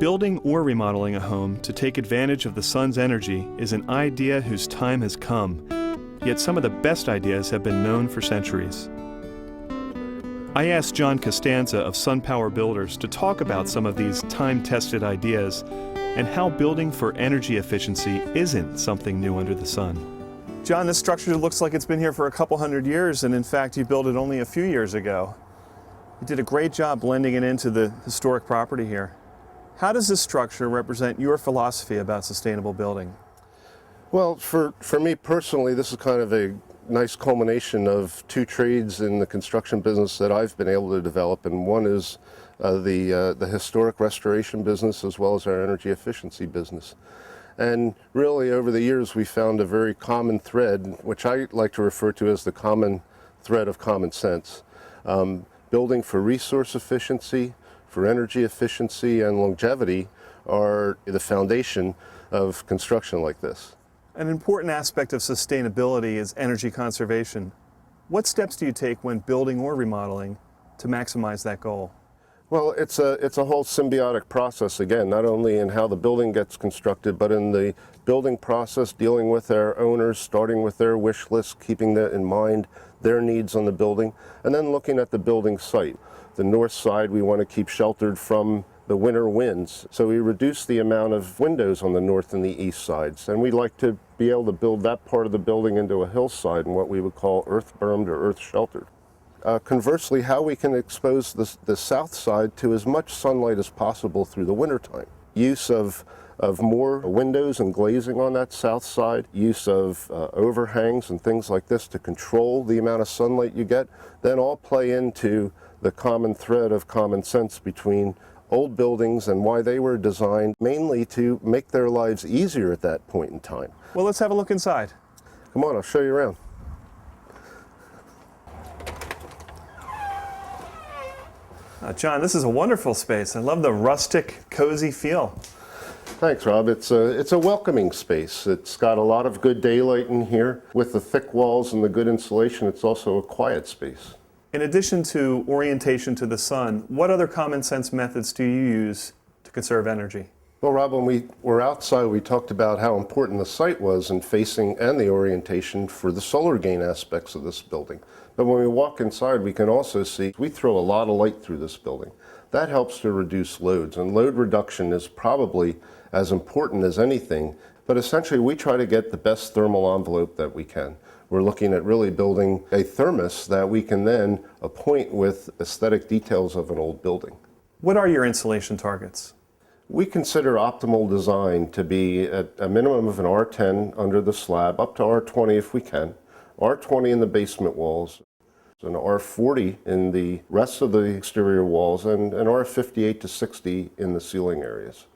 Building or remodeling a home to take advantage of the sun's energy is an idea whose time has come, yet some of the best ideas have been known for centuries. I asked John Costanza of SunPower Builders to talk about some of these time-tested ideas and how building for energy efficiency isn't something new under the sun. John, this structure looks like it's been here for a couple hundred years, and in fact you built it only a few years ago. You did a great job blending it into the historic property here. How does this structure represent your philosophy about sustainable building? Well, for me personally, this is kind of a nice culmination of two trades in the construction business that I've been able to develop, and one is the historic restoration business as well as our energy efficiency business. And really over the years we found a very common thread, which I like to refer to as the common thread of common sense. Building for resource efficiency, for energy efficiency and longevity are the foundation of construction like this. An important aspect of sustainability is energy conservation. What steps do you take when building or remodeling to maximize that goal? Well, it's a whole symbiotic process, again, not only in how the building gets constructed, but in the building process, dealing with our owners, starting with their wish list, keeping that in mind, their needs on the building, and then looking at the building site. The north side we want to keep sheltered from the winter winds, so we reduce the amount of windows on the north and the east sides, and we like to be able to build that part of the building into a hillside in what we would call earth bermed or earth sheltered. Conversely, how we can expose the south side to as much sunlight as possible through the wintertime. Use of more windows and glazing on that south side, use of overhangs and things like this to control the amount of sunlight you get, then all play into the common thread of common sense between old buildings and why they were designed mainly to make their lives easier at that point in time. Well, let's have a look inside. Come on, I'll show you around. John, this is a wonderful space. I love the rustic, cozy feel. Thanks, Rob. It's a welcoming space. It's got a lot of good daylight in here. With the thick walls and the good insulation, it's also a quiet space. In addition to orientation to the sun, what other common sense methods do you use to conserve energy? Well, Rob, when we were outside, we talked about how important the site was in facing and the orientation for the solar gain aspects of this building. But when we walk inside, we can also see we throw a lot of light through this building. That helps to reduce loads, and load reduction is probably as important as anything, but essentially we try to get the best thermal envelope that we can. We're looking at really building a thermos that we can then appoint with aesthetic details of an old building. What are your insulation targets? We consider optimal design to be at a minimum of an R10 under the slab, up to R20 if we can, R20 in the basement walls, an R40 in the rest of the exterior walls, and an R58 to 60 in the ceiling areas.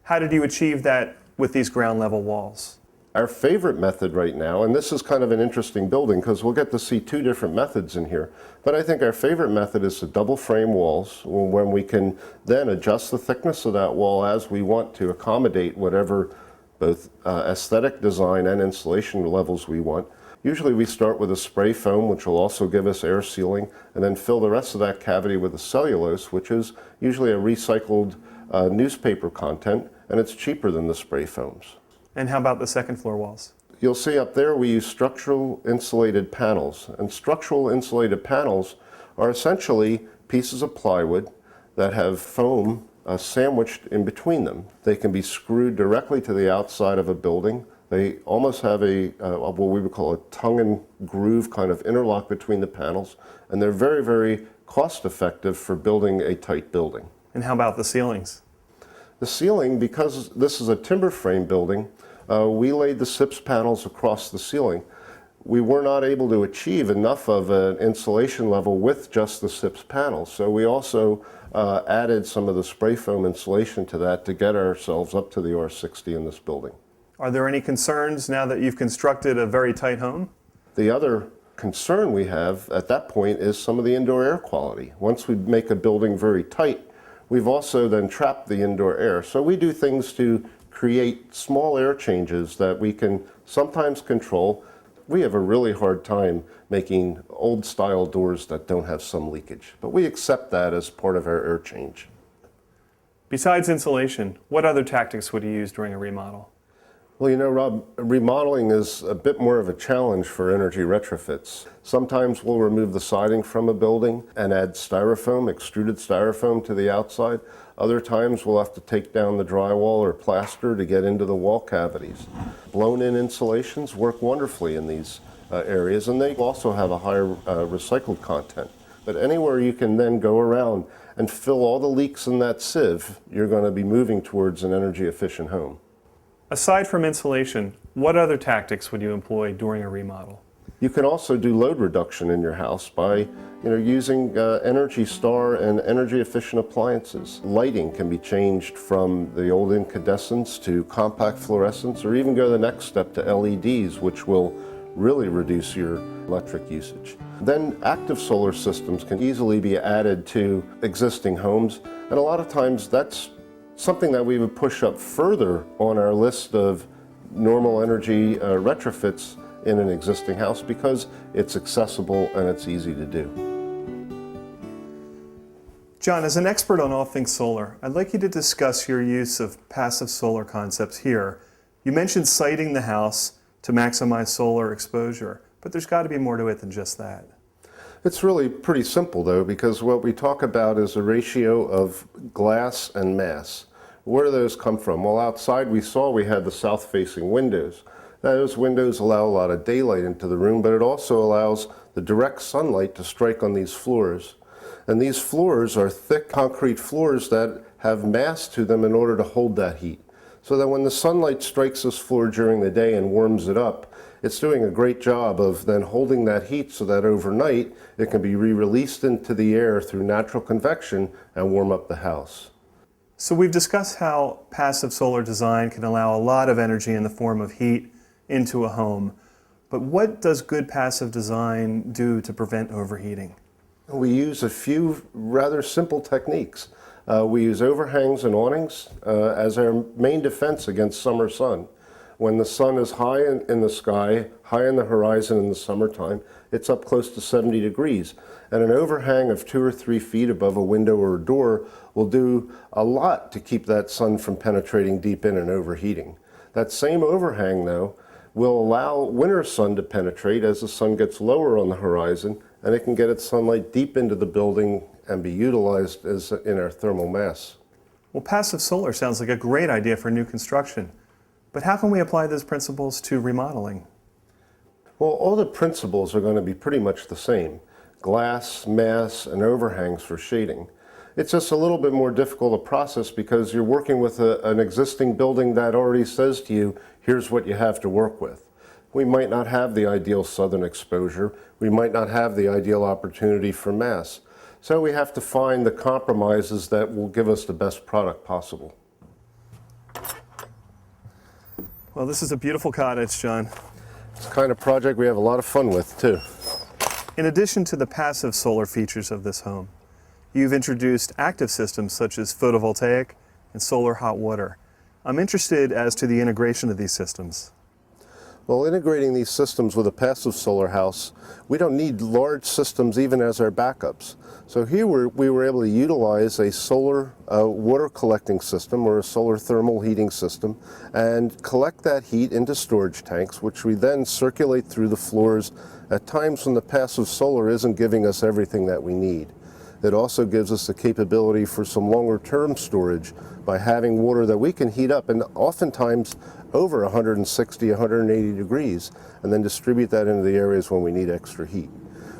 How did you achieve that with these ground level walls? Our favorite method right now, and this is kind of an interesting building because we'll get to see two different methods in here, but I think our favorite method is the double frame walls, when we can then adjust the thickness of that wall as we want to accommodate whatever both aesthetic design and insulation levels we want. Usually we start with a spray foam, which will also give us air sealing, and then fill the rest of that cavity with a cellulose, which is usually a recycled newspaper content, and it's cheaper than the spray foams. And how about the second floor walls? You'll see up there we use structural insulated panels, and structural insulated panels are essentially pieces of plywood that have foam sandwiched in between them. They can be screwed directly to the outside of a building. They almost have what we would call a tongue and groove kind of interlock between the panels, and they're very, very cost effective for building a tight building. And how about the ceilings? The ceiling, because this is a timber frame building, we laid the SIPS panels across the ceiling. We were not able to achieve enough of an insulation level with just the SIPS panels, so we also added some of the spray foam insulation to that to get ourselves up to the R60 in this building. Are there any concerns now that you've constructed a very tight home? The other concern we have at that point is some of the indoor air quality. Once we make a building very tight, we've also then trapped the indoor air. So we do things to create small air changes that we can sometimes control. We have a really hard time making old style doors that don't have some leakage, but we accept that as part of our air change. Besides insulation, what other tactics would you use during a remodel? Well, you know, Rob, remodeling is a bit more of a challenge for energy retrofits. Sometimes we'll remove the siding from a building and add styrofoam, extruded styrofoam to the outside. Other times we'll have to take down the drywall or plaster to get into the wall cavities. Blown-in insulations work wonderfully in these areas, and they also have a higher recycled content. But anywhere you can then go around and fill all the leaks in that sieve, you're going to be moving towards an energy efficient home. Aside from insulation, what other tactics would you employ during a remodel? You can also do load reduction in your house by using Energy Star and energy efficient appliances. Lighting can be changed from the old incandescents to compact fluorescents, or even go the next step to LEDs, which will really reduce your electric usage. Then active solar systems can easily be added to existing homes, and a lot of times that's something that we would push up further on our list of normal energy retrofits in an existing house because it's accessible and it's easy to do. John, as an expert on all things solar, I'd like you to discuss your use of passive solar concepts here. You mentioned siting the house to maximize solar exposure, but there's got to be more to it than just that. It's really pretty simple though, because what we talk about is a ratio of glass and mass. Where do those come from? Well, outside we saw we had the south-facing windows. Those windows allow a lot of daylight into the room, but it also allows the direct sunlight to strike on these floors. And these floors are thick concrete floors that have mass to them in order to hold that heat. So that when the sunlight strikes this floor during the day and warms it up, it's doing a great job of then holding that heat so that overnight it can be re-released into the air through natural convection and warm up the house. So we've discussed how passive solar design can allow a lot of energy in the form of heat into a home. But what does good passive design do to prevent overheating? We use a few rather simple techniques. We use overhangs and awnings as our main defense against summer sun. When the sun is high in the sky, high in the horizon in the summertime, it's up close to 70 degrees. And an overhang of 2 or 3 feet above a window or a door will do a lot to keep that sun from penetrating deep in and overheating. That same overhang, though, will allow winter sun to penetrate as the sun gets lower on the horizon, and it can get its sunlight deep into the building and be utilized as in our thermal mass. Well, passive solar sounds like a great idea for new construction. But how can we apply those principles to remodeling? Well, all the principles are going to be pretty much the same. Glass, mass, and overhangs for shading. It's just a little bit more difficult a process because you're working with an existing building that already says to you, here's what you have to work with. We might not have the ideal southern exposure. We might not have the ideal opportunity for mass. So we have to find the compromises that will give us the best product possible. Well, this is a beautiful cottage, John. It's the kind of project we have a lot of fun with, too. In addition to the passive solar features of this home, you've introduced active systems such as photovoltaic and solar hot water. I'm interested as to the integration of these systems. Well, integrating these systems with a passive solar house, we don't need large systems even as our backups. So here we were able to utilize a solar water collecting system or a solar thermal heating system and collect that heat into storage tanks, which we then circulate through the floors at times when the passive solar isn't giving us everything that we need. It also gives us the capability for some longer term storage by having water that we can heat up, and oftentimes over 160, 180 degrees, and then distribute that into the areas when we need extra heat.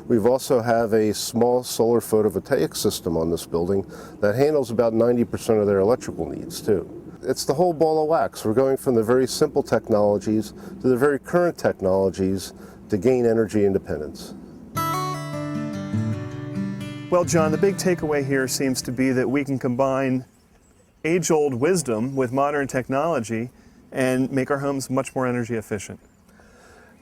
We've also have a small solar photovoltaic system on this building that handles about 90% of their electrical needs too. It's the whole ball of wax. We're going from the very simple technologies to the very current technologies to gain energy independence. Well, John, the big takeaway here seems to be that we can combine age-old wisdom with modern technology and make our homes much more energy efficient.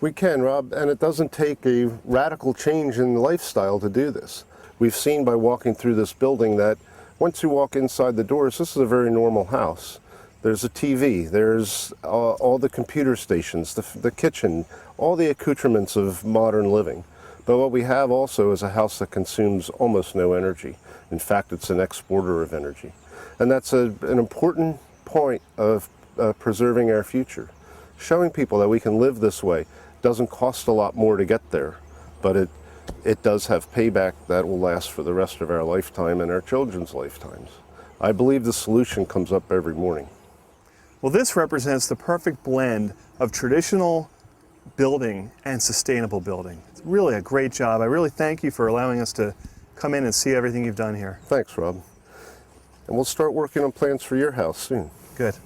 We can, Rob, and it doesn't take a radical change in lifestyle to do this. We've seen by walking through this building that once you walk inside the doors, this is a very normal house. There's a TV, there's all the computer stations, the kitchen, all the accoutrements of modern living. But what we have also is a house that consumes almost no energy. In fact, it's an exporter of energy. And that's an important point of preserving our future. Showing people that we can live this way doesn't cost a lot more to get there, but it does have payback that will last for the rest of our lifetime and our children's lifetimes. I believe the solution comes up every morning. Well, this represents the perfect blend of traditional building and sustainable building. It's really a great job. I really thank you for allowing us to come in and see everything you've done here. Thanks, Rob. And we'll start working on plans for your house soon. Good.